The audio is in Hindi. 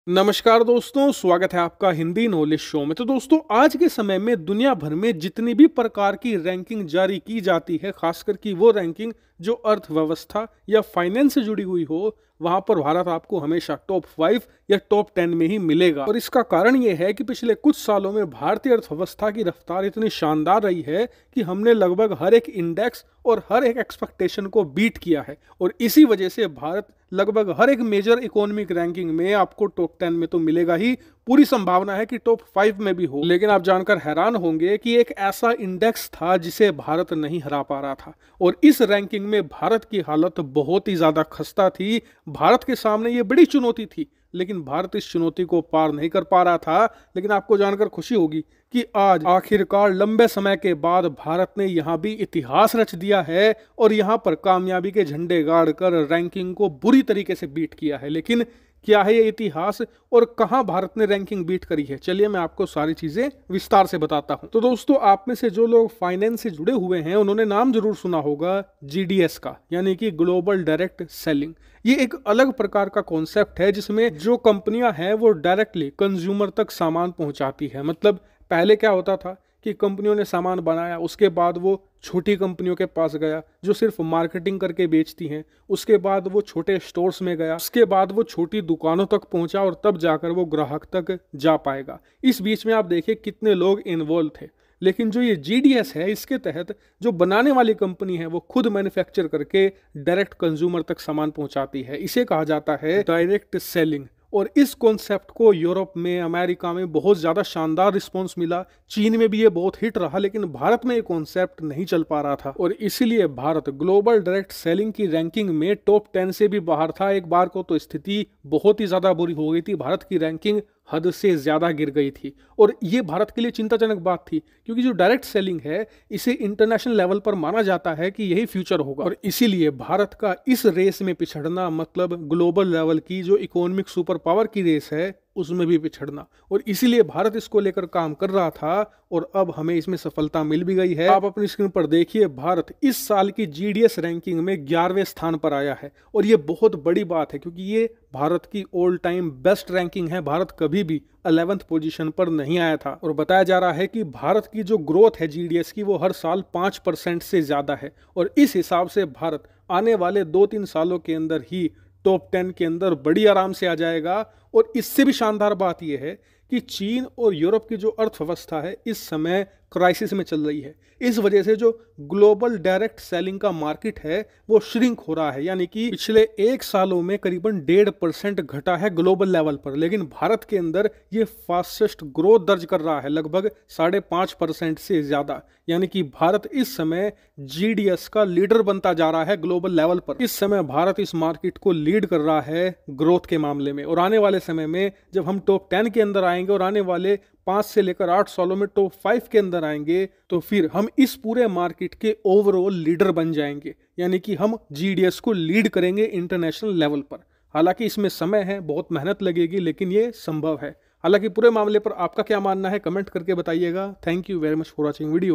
नमस्कार दोस्तों, स्वागत है आपका हिंदी नॉलेज शो में। तो दोस्तों, आज के समय में दुनिया भर में जितनी भी प्रकार की रैंकिंग जारी की जाती है, खासकर कि वो रैंकिंग जो अर्थव्यवस्था या फाइनेंस से जुड़ी हुई हो, वहां पर भारत आपको हमेशा टॉप 5 या टॉप 10 में ही मिलेगा। और इसका कारण ये है कि पिछले कुछ सालों में भारतीय अर्थव्यवस्था की रफ्तार इतनी शानदार रही है कि हमने लगभग हर एक इंडेक्स और हर एक एक्सपेक्टेशन को बीट किया है। और इसी वजह से भारत लगभग हर एक मेजर इकोनॉमिक रैंकिंग में आपको टॉप 10 में तो मिलेगा ही, पूरी संभावना है कि टॉप 5 में भी हो। लेकिन आप जानकर हैरान होंगे कि एक ऐसा इंडेक्स था जिसे भारत नहीं हरा पा रहा था, और इस रैंकिंग में भारत की हालत बहुत ही ज्यादा खस्ता थी। भारत के सामने ये बड़ी चुनौती थी, लेकिन भारत इस चुनौती को पार नहीं कर पा रहा था। लेकिन आपको जानकर खुशी होगी कि आज आखिरकार लंबे समय के बाद भारत ने यहाँ भी इतिहास रच दिया है और यहाँ पर कामयाबी के झंडे गाड़कर रैंकिंग को बुरी तरीके से बीट किया है। लेकिन क्या है ये इतिहास और कहां भारत ने रैंकिंग बीट करी है, चलिए मैं आपको सारी चीजें विस्तार से बताता हूं। तो दोस्तों, आप में से जो लोग फाइनेंस से जुड़े हुए हैं उन्होंने नाम जरूर सुना होगा जीडीएस का, यानी कि ग्लोबल डायरेक्ट सेलिंग। ये एक अलग प्रकार का कॉन्सेप्ट है जिसमें जो कंपनियां हैं वो डायरेक्टली कंज्यूमर तक सामान पहुंचाती है। मतलब पहले क्या होता था कि कंपनियों ने सामान बनाया, उसके बाद वो छोटी कंपनियों के पास गया जो सिर्फ मार्केटिंग करके बेचती हैं, उसके बाद वो छोटे स्टोर्स में गया, उसके बाद वो छोटी दुकानों तक पहुंचा और तब जाकर वो ग्राहक तक जा पाएगा। इस बीच में आप देखिए कितने लोग इन्वॉल्व थे। लेकिन जो ये जीडीएस है, इसके तहत जो बनाने वाली कंपनी है वो खुद मैन्युफैक्चर करके डायरेक्ट कंज्यूमर तक सामान पहुंचाती है। इसे कहा जाता है डायरेक्ट सेलिंग। और इस कॉन्सेप्ट को यूरोप में, अमेरिका में बहुत ज़्यादा शानदार रिस्पॉन्स मिला, चीन में भी ये बहुत हिट रहा, लेकिन भारत में ये कॉन्सेप्ट नहीं चल पा रहा था। और इसीलिए भारत ग्लोबल डायरेक्ट सेलिंग की रैंकिंग में टॉप 10 से भी बाहर था। एक बार को तो स्थिति बहुत ही ज़्यादा बुरी हो गई थी, भारत की रैंकिंग हद से ज़्यादा गिर गई थी। और ये भारत के लिए चिंताजनक बात थी, क्योंकि जो डायरेक्ट सेलिंग है इसे इंटरनेशनल लेवल पर माना जाता है कि यही फ्यूचर होगा। और इसीलिए भारत का इस रेस में पिछड़ना, मतलब ग्लोबल लेवल की जो इकोनॉमिक सुपर पावर की रेस है उसमें भी पिछड़ना, और इसीलिए भारत इसको लेकर काम कर रहा था और अब हमें इसमें सफलता मिल भी गई है। आप अपनी स्क्रीन पर देखिए, भारत इस साल की जीडीएस रैंकिंग में 11वें स्थान पर आया है। और ये बहुत बड़ी बात है, क्योंकि ये भारत की ऑल टाइम बेस्ट रैंकिंग है। भारत कभी भी 11th पोजीशन पर नहीं आया था। और बताया जा रहा है कि भारत की जो ग्रोथ है जीडीएस की, वो हर साल 5% से ज्यादा है। और इस हिसाब से भारत आने वाले 2-3 सालों के अंदर ही टॉप 10 के अंदर बड़ी आराम से आ जाएगा। और इससे भी शानदार बात यह है कि चीन और यूरोप की जो अर्थव्यवस्था है इस समय क्राइसिस में चल रही है। इस वजह से जो ग्लोबल डायरेक्ट सेलिंग का मार्केट है वो श्रिंक हो रहा है, यानी कि पिछले 1 सालों में करीबन 1.5% घटा है ग्लोबल लेवल पर। लेकिन भारत के अंदर ये फास्टेस्ट ग्रोथ दर्ज कर रहा है, लगभग 5.5% से ज्यादा। यानी कि भारत इस समय जीडीएस का लीडर बनता जा रहा है ग्लोबल लेवल पर। इस समय भारत इस मार्केट को लीड कर रहा है ग्रोथ के मामले में। और आने वाले समय में जब हम टॉप 10 के अंदर आएंगे और आने वाले 5 से लेकर 8 सालों में टॉप 5 के अंदर आएंगे, तो फिर हम इस पूरे मार्केट के ओवरऑल लीडर बन जाएंगे। यानी कि हम जीडीएस को लीड करेंगे इंटरनेशनल लेवल पर। हालांकि इसमें समय है, बहुत मेहनत लगेगी, लेकिन ये संभव है। हालांकि पूरे मामले पर आपका क्या मानना है कमेंट करके बताइएगा। Thank you very much for watching video.